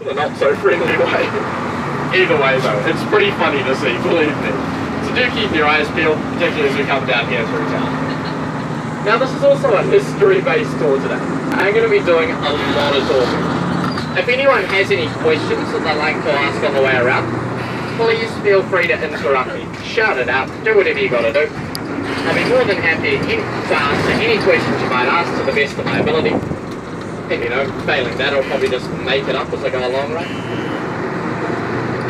in a not so friendly way. Either way though, it's pretty funny to see, believe me. So do keep your eyes peeled, particularly as we come down here through town. Now this is also a history-based tour today. I'm going to be doing a lot of talking. If anyone has any questions that they'd like to ask on the way around, please feel free to interrupt me. Shout it out, do whatever you got to do. I'll be more than happy to answer any questions you might ask to the best of my ability. And you know, failing that, I'll probably just make it up as I go along, right?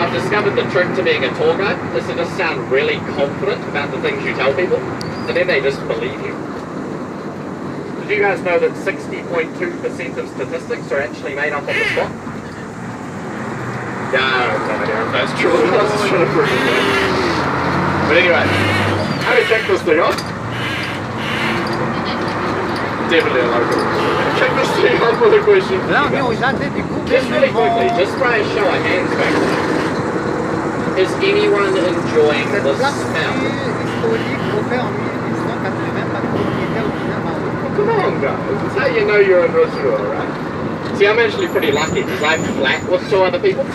I've discovered the trick to being a tour guide is to just sound really confident about the things you tell people, and then they just believe you. Did you guys know that 60.2% of statistics are actually made up on the spot? Yeah, I have no idea if that's true. I was just trying to prove it. But anyway, how do you check this thing off? Definitely a local. Check this thing off with a question. Just really quickly, just by a show of hands back there. Is anyone enjoying the smell? Come on guys, that's how you know you're in Rotorua, right? See, I'm actually pretty lucky because I flat with two other people.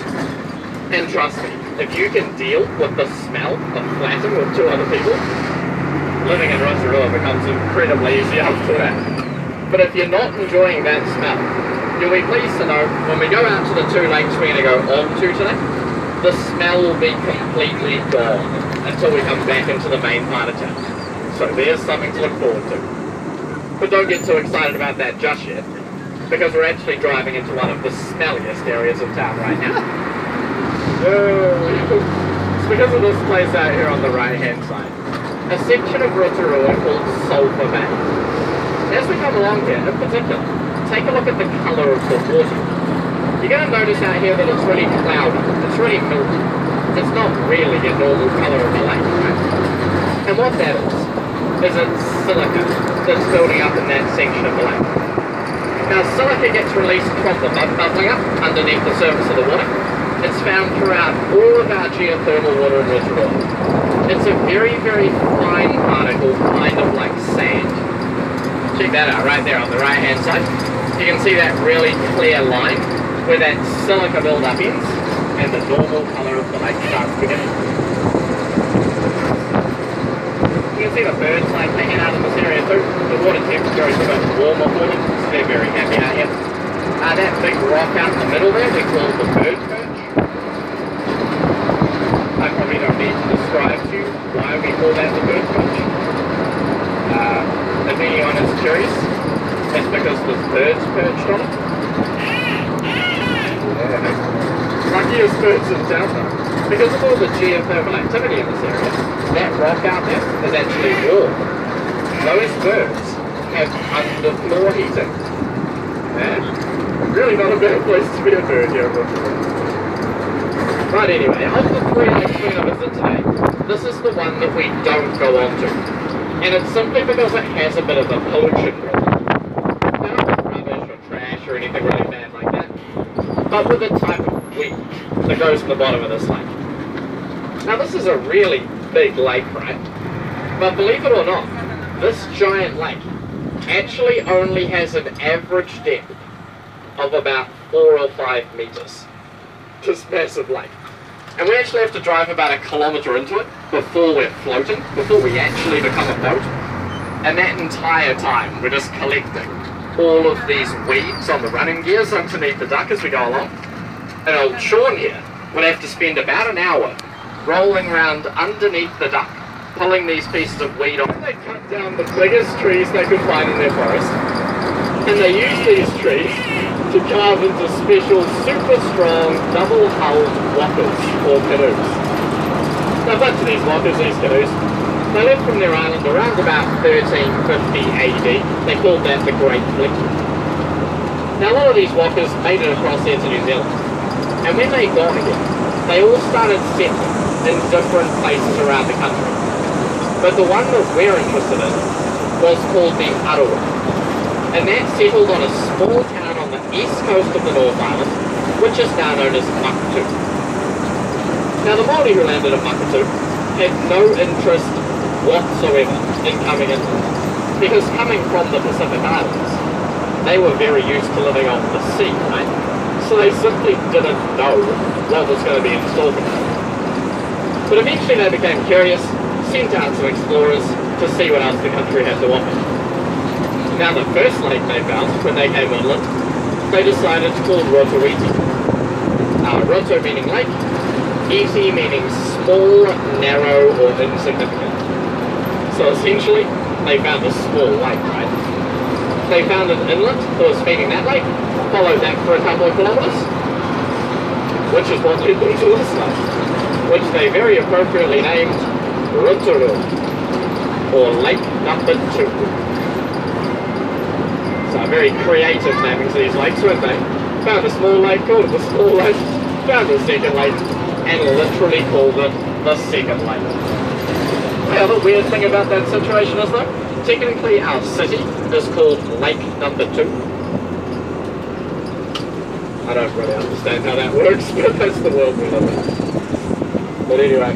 And trust me, if you can deal with the smell of flatting with two other people, living in Rotorua becomes incredibly easy after that. But if you're not enjoying that smell, you'll be pleased to know when we go out to the two lakes we're going to go on to today, the smell will be completely gone until we come back into the main part of town. So there's something to look forward to. But don't get too excited about that just yet, because we're actually driving into one of the smelliest areas of town right now. It's because of this place out here on the right hand side. A section of Rotorua called Sulphur Bay. As we come along here, in particular, take a look at the colour of the water. You're going to notice out here that it's really cloudy, it's really milky. It's not really your normal colour of the lake, right? And what that is it's silica that's building up in that section of the lake. Now silica gets released from the mud bubbling up underneath the surface of the water. It's found throughout all of our geothermal water in Rotorua. It's a very, very fine particle, kind of like sand. Check that out right there on the right hand side. You can see that really clear line where that silica build-up ends and the normal colour of the lake starts beginning. You can see the birds like hanging out in this area too. The water temperature is a bit warmer for them, so they're very happy out here. That big rock out in the middle there we call the bird perch. I probably don't need to describe to you why we call that the bird perch. If anyone is curious, it's because there's birds perched on it. Luckiest birds in town though. Because of all the geothermal activity in this area, that rock out there is actually warm. Those birds have underfloor heating. Really not a better place to be a bird here in Rotorua. Right, anyway, of the three lakes we're going to visit today, this is the one that we don't go on to. And it's simply because it has a bit of a pollution problem. Not rubbish or trash or anything really bad like that, but with a type of weed that goes in the bottom of this lake. Now this is a really big lake, right? But believe it or not, this giant lake actually only has an average depth of about 4 or 5 meters. This massive lake. And we actually have to drive about 1 kilometer into it before we're floating, before we actually become a boat. And that entire time we're just collecting all of these weeds on the running gears underneath the duck as we go along. And old Sean here would have to spend about an hour rolling around underneath the duck, pulling these pieces of weed off. They cut down the biggest trees they could find in their forest, and they use these trees to carve into special super strong double-hulled walkers or canoes. Now a bunch of these walkers, these canoes, they left from their island around about 1350 AD. They called that the Great Fleet. Now a lot of these walkers made it across here to New Zealand, and when they got here, they all started settling in different places around the country. But the one that we're interested in was called the Arawa, and that settled on a small town on the east coast of the North Island, which is now known as Makatu. Now the Māori who landed at Makatu had no interest whatsoever in coming inland, because coming from the Pacific Islands, they were very used to living off the sea, right? So they simply didn't know what was going to be installed in it. But eventually they became curious, sent out some explorers to see what else the country had to offer. Now the first lake they found, when they came inland, they decided to call Rotoiti. Roto meaning lake, Iti meaning small, narrow, or insignificant. So essentially, they found a small lake, right? They found an inlet that was feeding that lake, followed that for a couple of kilometres, which is what led them to this lake, which they very appropriately named Rotorua, or Lake Number 2. So very creative namings these lakes, weren't they? Found a small lake, called it the small lake, found the second lake, and literally called it the second lake. The other weird thing about that situation is though, technically our city is called Lake Number 2. I don't really understand how that works, but that's the world we live in. But anyway,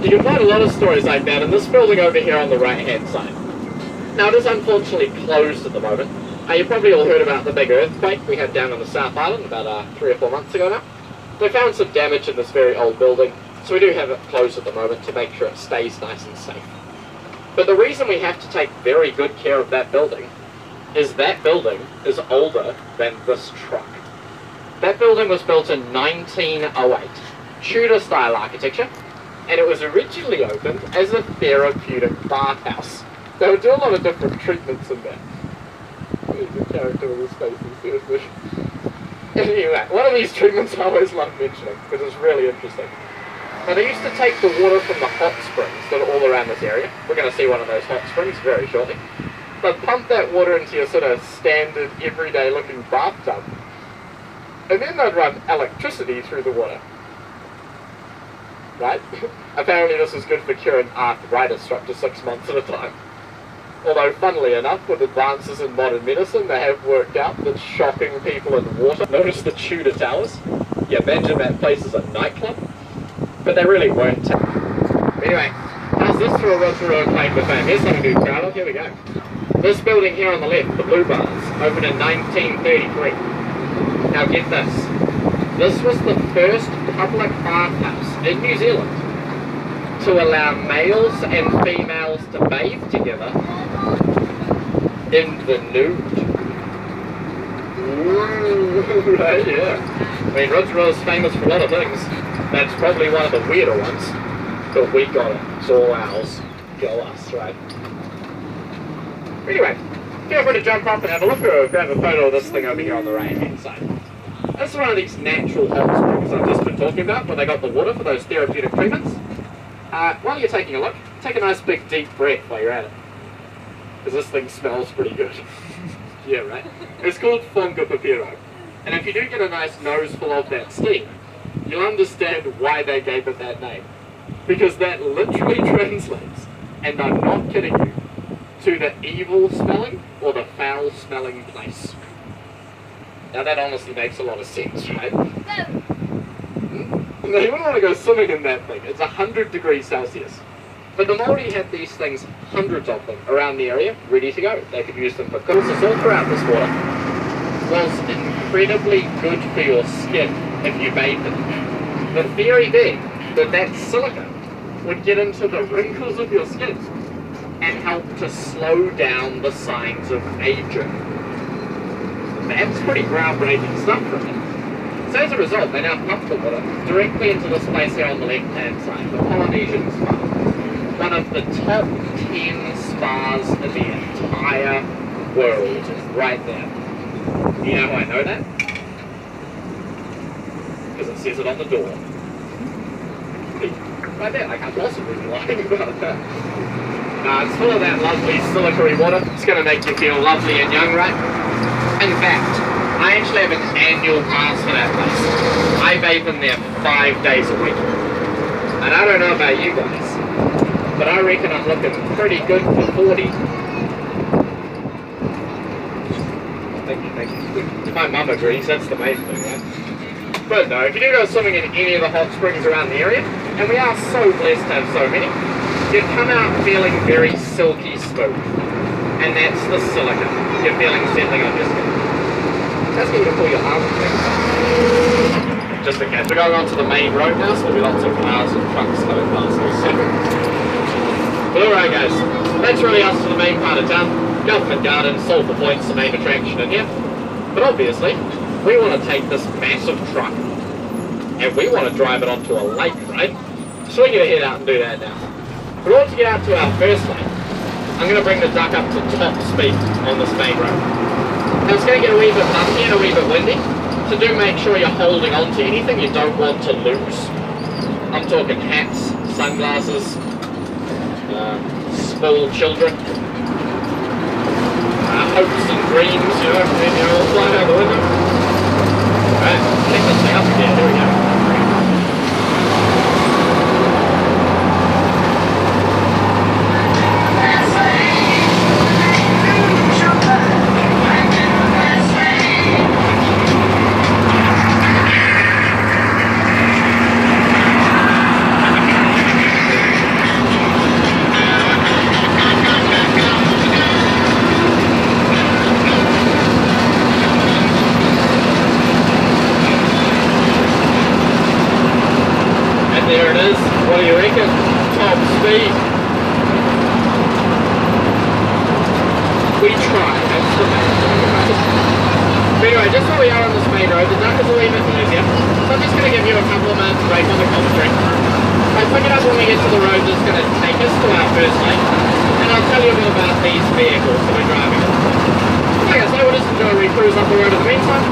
you can find a lot of stories like that in this building over here on the right hand side. Now it is unfortunately closed at the moment. You probably all heard about the big earthquake we had down on the South Island about 3 or 4 months ago now. They found some damage in this very old building, so we do have it closed at the moment to make sure it stays nice and safe. But the reason we have to take very good care of that building is older than this truck. That building was built in 1908, Tudor-style architecture, and it was originally opened as a therapeutic bathhouse. They would do a lot of different treatments in there. Here's the character with his face, seriously. Anyway, one of these treatments I always love mentioning, because it's really interesting. Now they used to take the water from the hot springs that are all around this area. We're going to see one of those hot springs very shortly. They'd pump that water into your sort of standard, everyday looking bathtub. And then they'd run electricity through the water. Right? Apparently this is good for curing arthritis for up to 6 months at a time. Although, funnily enough, with advances in modern medicine, they have worked out that shocking people in water. Notice the Tudor Towers? You imagine that place is a nightclub? But they really weren't. Anyway, how's this for a Rotorua claim to fame? Here's something to be proud of. Here we go. This building here on the left, the Blue Bars, opened in 1933. Now get this. This was the first public bathhouse in New Zealand to allow males and females to bathe together in the nude. Ooh, right, yeah. I mean, Rotorua's famous for a lot of things. That's probably one of the weirder ones. But we got it. It's all ours. Go us, right? Anyway, feel free to jump up and have a look or grab a photo of this thing over here on the right-hand side. This is one of these natural hot springs I've just been talking about, where they got the water for those therapeutic treatments. While you're taking a look, take a nice big deep breath while you're at it. Because this thing smells pretty good. Yeah, right? It's called Fonga Papiro. And if you do get a nice nose full of that steam, you'll understand why they gave it that name. Because that literally translates, and I'm not kidding you, to the evil smelling or the foul smelling place. Now that honestly makes a lot of sense, right? No, you wouldn't want to go swimming in that thing. It's 100 degrees Celsius. But the Māori had these things, hundreds of them, around the area, ready to go. They could use them for cooking. So all throughout this water was incredibly good for your skin if you bathed in it. The theory being that that silica would get into the wrinkles of your skin and help to slow down the signs of aging. That's pretty groundbreaking stuff from it. So as a result, they now pump the water directly into this place here on the left-hand side, the Polynesian Spa. One of the top 10 spas in the entire world, right there. You know how I know that? Because it says it on the door. Right there, I can't possibly be lying about that. It's full of that lovely silica-y water. It's going to make you feel lovely and young, right? In fact, I actually have an annual pass for that place. I bathe in there 5 days a week. And I don't know about you guys, but I reckon I'm looking pretty good for 40. Thank you. My mum agrees, that's the main thing, right? But no, if you do go swimming in any of the hot springs around the area, and we are so blessed to have so many, you come out feeling very silky smooth. And that's the silica you're feeling settling on your skin. Let's get you to pull your arms back. Just in case. We're going onto the main road now, so there'll be lots of cars and trucks coming past us. But alright guys, that's really us to the main part of town. Government Garden, Sulphur Point's the main attraction in here. But obviously, we want to take this massive truck and we want to drive it onto a lake, right? So we're going to head out and do that now. But in order to get out to our first lane, I'm going to bring the duck up to top speed on this main road. Now it's going to get a wee bit bumpy and a wee bit windy, so do make sure you're holding on to anything you don't want to lose. I'm talking hats, sunglasses, small children, hopes and dreams, you know, all flying out the window. Alright, check this thing up again, here we go. There it is. What do you reckon? Top speed. We try. That's the main thing. But anyway, just where we are on this main road, the duck is a wee bit easier. So I'm just going to give you a couple of minutes break on the commentary. I'll pick it up when we get to the road that's going to take us to our first lane. And I'll tell you a bit about these vehicles that we're driving. Like I say, we'll just enjoy a wee cruise up the road in the meantime.